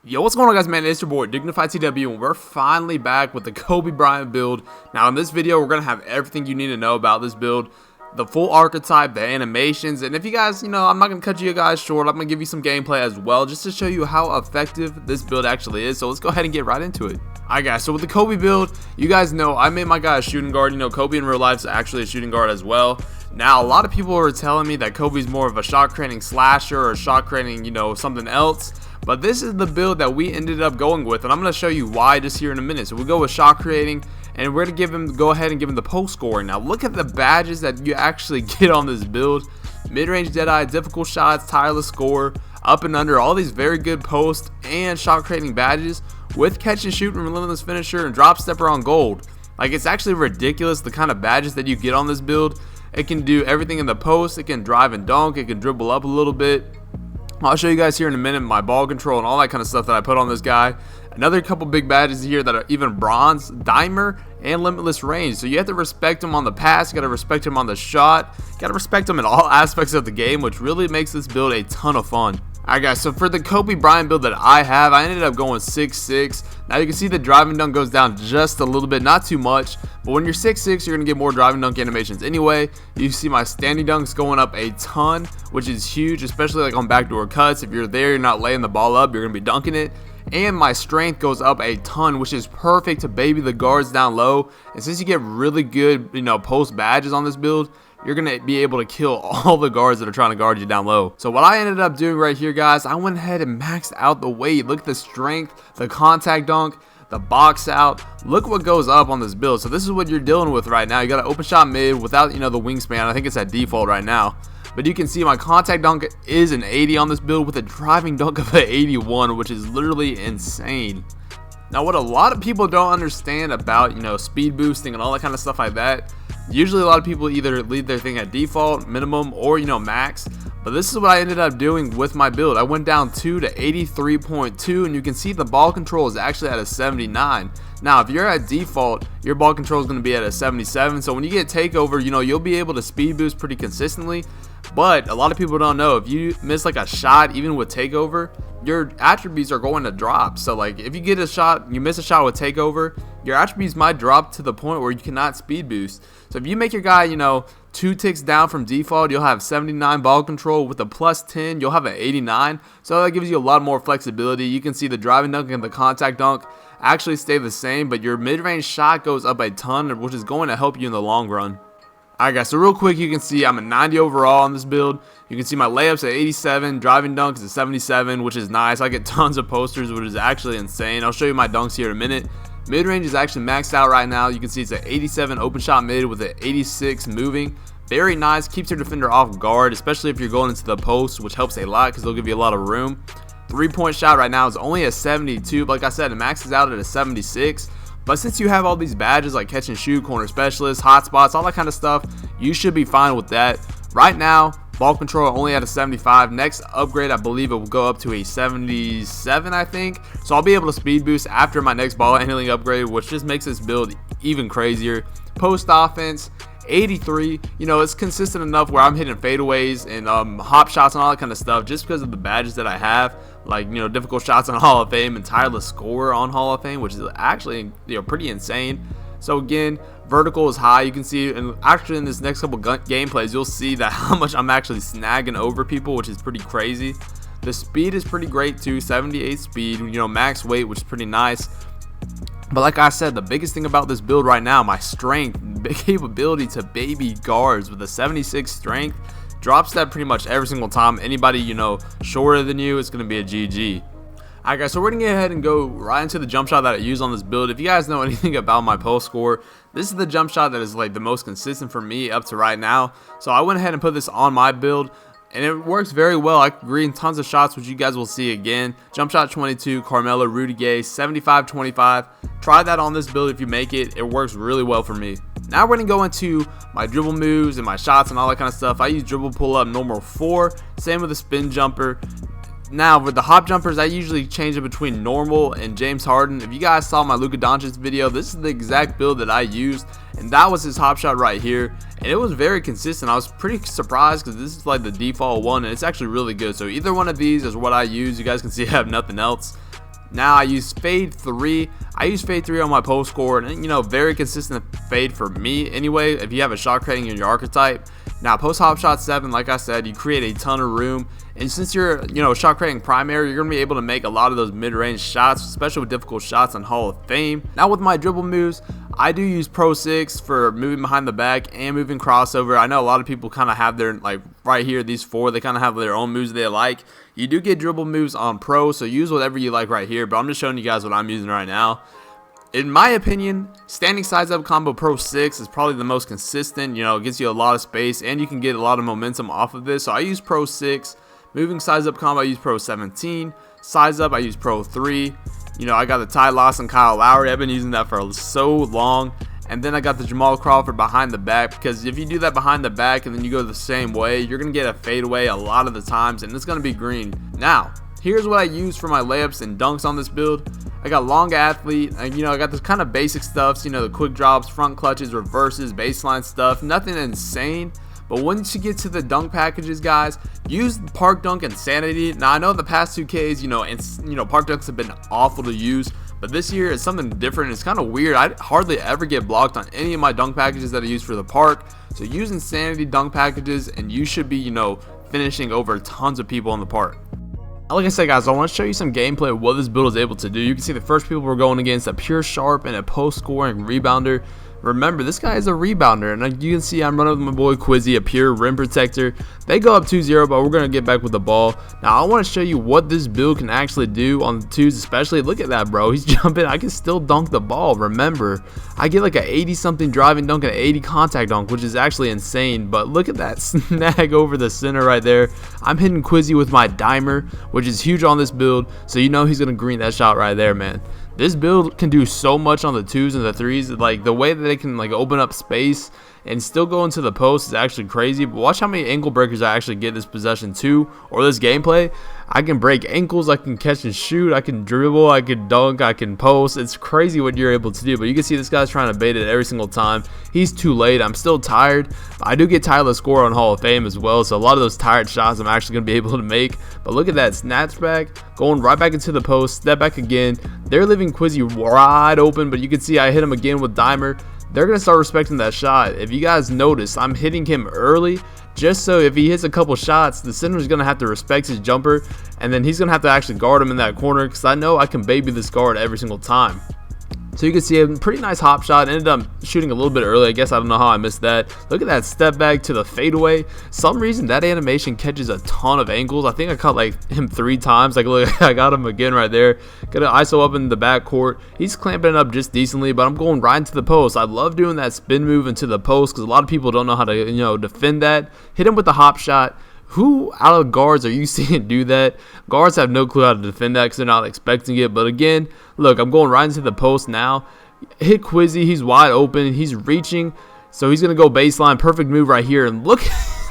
Yo, what's going on, guys, man? It's your boy Dignified TW, and we're finally back with the Kobe Bryant build. Now in this video we're gonna have everything you need to know about this build, the full archetype, the animations, and if you guys, I'm not gonna cut you guys short. I'm gonna give you some gameplay as well, just to show you how effective this build actually is. So let's go ahead and get right into it. Alright guys, so with the Kobe build, you guys know I made my guy a shooting guard. Kobe in real life is actually a shooting guard as well. Now a lot of people are telling me that Kobe's more of a shot creating slasher or shot creating, something else. But this is the build that we ended up going with, and I'm going to show you why just here in a minute. So we go with shot creating, and we're going to go ahead and give him the post scoring. Now look at the badges that you actually get on this build. Mid-range deadeye, difficult shots, tireless score, up and under, all these very good post and shot creating badges with catch and shoot, relentless finisher, and drop stepper on gold. Like, it's actually ridiculous the kind of badges that you get on this build. It can do everything in the post, it can drive and dunk, it can dribble up a little bit. I'll show you guys here in a minute my ball control and all that kind of stuff that I put on this guy. Another couple big badges here that are even bronze, dimer, and limitless range. So you have to respect him on the pass, you got to respect him on the shot, you got to respect him in all aspects of the game, which really makes this build a ton of fun. Alright guys, so for the Kobe Bryant build that I have, I ended up going 6'6". Now you can see the driving dunk goes down just a little bit, not too much, but when you're 6'6", you're going to get more driving dunk animations anyway. You see my standing dunks going up a ton, which is huge, especially like on backdoor cuts. If you're there, you're not laying the ball up, you're going to be dunking it. And my strength goes up a ton, which is perfect to baby the guards down low. And since you get really good, post badges on this build, you're going to be able to kill all the guards that are trying to guard you down low. So what I ended up doing right here, guys, I went ahead and maxed out the weight. Look at the strength, the contact dunk, the box out. Look what goes up on this build. So this is what you're dealing with right now. You got an open shot mid without, the wingspan. I think it's at default right now. But you can see my contact dunk is an 80 on this build with a driving dunk of an 81, which is literally insane. Now what a lot of people don't understand about, speed boosting and all that kind of stuff like that, usually a lot of people either leave their thing at default, minimum, or max. But this is what I ended up doing with my build. I went down 2 to 83.2, and you can see the ball control is actually at a 79. Now if you're at default, your ball control is going to be at a 77. So when you get takeover, you'll be able to speed boost pretty consistently. But a lot of people don't know, if you miss like a shot, even with takeover, your attributes are going to drop. So like if you get a shot, you miss a shot with takeover, your attributes might drop to the point where you cannot speed boost. So if you make your guy, 2 ticks down from default, you'll have 79 ball control. With a plus 10, you'll have an 89. So that gives you a lot more flexibility. You can see the driving dunk and the contact dunk actually stay the same, but your mid-range shot goes up a ton, which is going to help you in the long run. Alright guys, so real quick, you can see I'm a 90 overall on this build. You can see my layups at 87, driving dunks at 77, which is nice. I get tons of posters, which is actually insane. I'll show you my dunks here in a minute. Mid-range is actually maxed out right now. You can see it's an 87 open shot mid with an 86 moving. Very nice, keeps your defender off guard, especially if you're going into the post, which helps a lot because they'll give you a lot of room. 3-point shot right now is only a 72, but like I said, it maxes out at a 76. But since you have all these badges like catch and shoot, corner specialist, hotspots, all that kind of stuff, you should be fine with that. Right now, ball control only at a 75. Next upgrade, I believe it will go up to a 77, I think. So I'll be able to speed boost after my next ball handling upgrade, which just makes this build even crazier. Post offense, 83. It's consistent enough where I'm hitting fadeaways and hop shots and all that kind of stuff just because of the badges that I have, like difficult shots on Hall of Fame and tireless scorer on Hall of Fame, which is actually pretty insane. So again, vertical is high. You can see, and actually in this next couple gameplays, you'll see that how much I'm actually snagging over people, which is pretty crazy. The speed is pretty great too, 78 speed. Max weight, which is pretty nice. But like I said, the biggest thing about this build right now, my strength, capability to baby guards with a 76 strength, drop step pretty much every single time. Anybody, shorter than you, it's going to be a GG. Alright guys, so we're going to go ahead and go right into the jump shot that I use on this build. If you guys know anything about my post score, this is the jump shot that is like the most consistent for me up to right now. So I went ahead and put this on my build, and it works very well. I can green tons of shots, which you guys will see again. Jump shot 22, Carmelo, Rudy Gay, 75-25. Try that on this build if you make it. It works really well for me. Now we're going to go into my dribble moves and my shots and all that kind of stuff. I use dribble pull up normal 4. Same with the spin jumper. Now with the hop jumpers, I usually change it between normal and James Harden. If you guys saw my Luka Doncic video, this is the exact build that I used, and that was his hop shot right here, and it was very consistent. I was pretty surprised because this is like the default one, and it's actually really good. So either one of these is what I use. You guys can see I have nothing else. Now I use fade 3. I use fade 3 on my post score, and you know, very consistent fade for me anyway, if you have a shot creating in your archetype. Now post hop shot 7, like I said, you create a ton of room, and since you're, you know, shot creating primary, you're gonna be able to make a lot of those mid-range shots, especially with difficult shots on Hall of Fame. Now with my dribble moves, I do use Pro 6 for moving behind the back and moving crossover. I know a lot of people kind of have their, like right here, these 4, they kind of have their own moves they like. You do get dribble moves on Pro, so use whatever you like right here, but I'm just showing you guys what I'm using right now. In my opinion, standing size up combo Pro 6 is probably the most consistent. You know, it gives you a lot of space and you can get a lot of momentum off of this. So I use Pro 6. Moving size up combo, I use Pro 17. Size up, I use Pro 3. You know, I got the Ty Lawson, Kyle Lowry. I've been using that for so long. And then I got the Jamal Crawford behind the back, because if you do that behind the back and then you go the same way, you're going to get a fadeaway a lot of the times, and it's going to be green. Now, here's what I use for my layups and dunks on this build. I got long athlete, and you know, I got this kind of basic stuff, you know, the quick drops, front clutches, reverses, baseline stuff, nothing insane. But once you get to the dunk packages, guys, use Park Dunk Insanity. Now I know the past 2Ks, you know, Park Dunks have been awful to use, but this year is something different. It's kind of weird. I hardly ever get blocked on any of my dunk packages that I use for the park. So use Insanity dunk packages, and you should be, you know, finishing over tons of people in the park. Like I said, guys, I want to show you some gameplay of what this build is able to do. You can see the first people we're going against, a pure sharp and a post scoring rebounder. Remember, this guy is a rebounder, and you can see I'm running with my boy Quizzy, a pure rim protector. They go up 2-0, but we're going to get back with the ball. Now, I want to show you what this build can actually do on the 2s, especially. Look at that, bro. He's jumping. I can still dunk the ball. Remember, I get like a 80-something driving dunk and an 80 contact dunk, which is actually insane. But look at that snag over the center right there. I'm hitting Quizzy with my dimer, which is huge on this build, so you know he's going to green that shot right there, man. This build can do so much on the 2s and the 3s. Like, the way that they can like open up space and still go into the post is actually crazy. But watch how many ankle breakers I actually get this possession to, or this gameplay. I can break ankles, I can catch and shoot, I can dribble, I can dunk, I can post. It's crazy what you're able to do. But you can see this guy's trying to bait it every single time. He's too late. I'm still tired. I do get tired of score on Hall of Fame as well, so a lot of those tired shots I'm actually going to be able to make. But look at that snatchback, going right back into the post, step back again. They're leaving Quizzy wide open, but you can see I hit him again with dimer. They're going to start respecting that shot. If you guys notice, I'm hitting him early, just so if he hits a couple shots, the center is going to have to respect his jumper, and then he's going to have to actually guard him in that corner, because I know I can baby this guard every single time. So you can see a pretty nice hop shot. Ended up shooting a little bit early. I guess I don't know how I missed that. Look at that step back to the fadeaway. Some reason that animation catches a ton of angles. I think I caught like him 3 times. Like, look, I got him again right there. Got an ISO up in the backcourt. He's clamping it up just decently, but I'm going right into the post. I love doing that spin move into the post, because a lot of people don't know how to, you know, defend that. Hit him with the hop shot. Who out of guards are you seeing do that? Guards have no clue how to defend that because they're not expecting it. But again, look, I'm going right into the post now. Hit Quizzy. He's wide open. He's reaching. So he's going to go baseline. Perfect move right here. And look,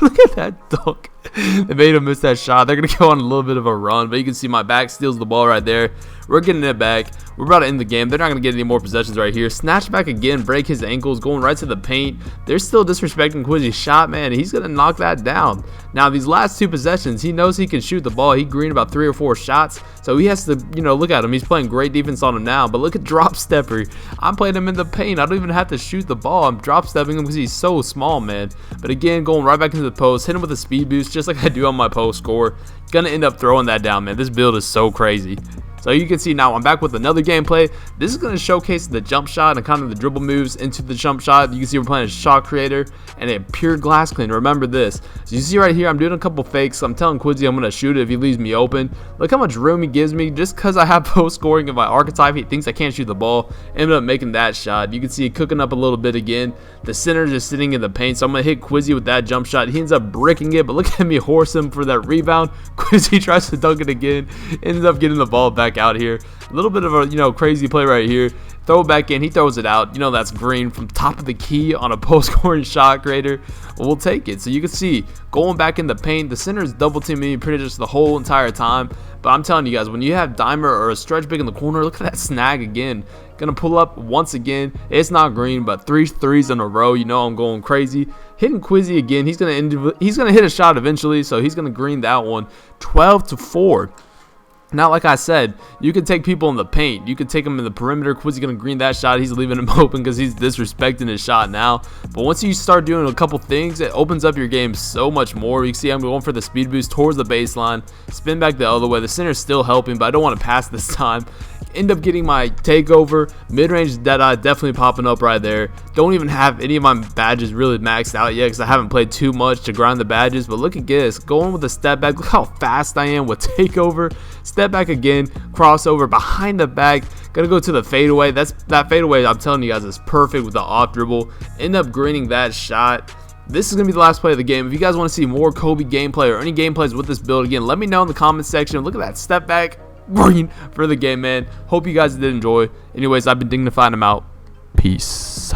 look at that dunk. They made him miss that shot. They're going to go on a little bit of a run. But you can see my back steals the ball right there. We're getting it back. We're about to end the game. They're not going to get any more possessions right here. Snatch back again. Break his ankles. Going right to the paint. They're still disrespecting Quizzy's shot, man. He's going to knock that down. Now, these last 2 possessions, he knows he can shoot the ball. He greened about 3 or 4 shots. So he has to, you know, look at him. He's playing great defense on him now. But look at drop stepper. I'm playing him in the paint. I don't even have to shoot the ball. I'm drop stepping him because he's so small, man. But again, going right back into the post. Hit him with a speed boost just like I do on my post score. Gonna end up throwing that down, man. This build is so crazy. So you can see now I'm back with another gameplay. This is going to showcase the jump shot and kind of the dribble moves into the jump shot. You can see we're playing a shot creator and a pure glass clean. Remember this. So you see right here, I'm doing a couple fakes. I'm telling Quizzy I'm going to shoot it if he leaves me open. Look how much room he gives me. Just because I have post scoring in my archetype, he thinks I can't shoot the ball. Ended up making that shot. You can see it cooking up a little bit again. The center just sitting in the paint. So I'm going to hit Quizzy with that jump shot. He ends up bricking it, but look at me horse him for that rebound. Quizzy tries to dunk it again. Ends up getting the ball back out here. A little bit of a, you know, crazy play right here. Throw it back in. He throws it out. You know, that's green from top of the key on a post scoring shot creator. We'll take it. So you can see going back in the paint, the center is double teaming me pretty much the whole entire time. But I'm telling you guys, when you have dimer or a stretch big in the corner, look at that snag again. Gonna pull up once again. It's not green, but 3 threes in a row. You know I'm going crazy. Hitting Quizzy again. He's gonna hit a shot eventually, so he's gonna green that one. 12-4. Now, like I said, you can take people in the paint. You can take him in the perimeter. Quizzy going to green that shot. He's leaving him open because he's disrespecting his shot now. But once you start doing a couple things, it opens up your game so much more. You can see I'm going for the speed boost towards the baseline. Spin back the other way. The center's still helping, but I don't want to pass this time. End up getting my takeover. Mid-range Deadeye definitely popping up right there. Don't even have any of my badges really maxed out yet because I haven't played too much to grind the badges. But look at this. Going with the step back. Look how fast I am with takeover. Step back again. Crossover behind the back. Gonna go to the fadeaway. That fadeaway, I'm telling you guys, is perfect with the off dribble. End up greening that shot. This is going to be the last play of the game. If you guys want to see more Kobe gameplay or any gameplays with this build, again, let me know in the comment section. Look at that step back. Green for the game, man. Hope you guys did enjoy. Anyways, I've been Dignified. I'm out. Peace.